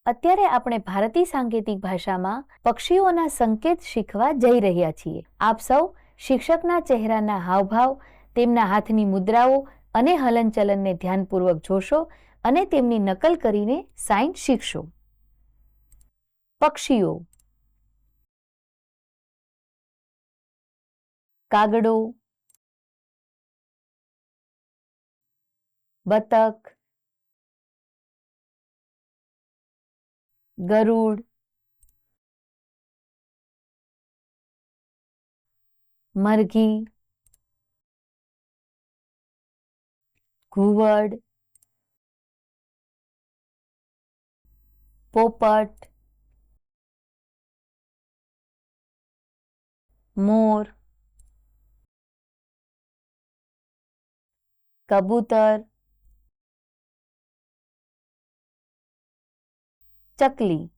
અત્યારે આપણે ભારતીય સાંકેતિક ભાષામાં પક્ષીઓના સંકેત શીખવા જઈ રહ્યા છીએ. આપ સૌ શિક્ષકના ચહેરાના હાવભાવ, તેમના હાથની મુદ્રાઓ અને હલનચલનને ધ્યાનપૂર્વક જોશો અને તેમની નકલ કરીને સાઇન શીખશો. પક્ષીઓ: કાગડો, બતક, ગરુડ, મરઘી, ઘુવડ, પોપટ, મોર, કબૂતર, ચકલી.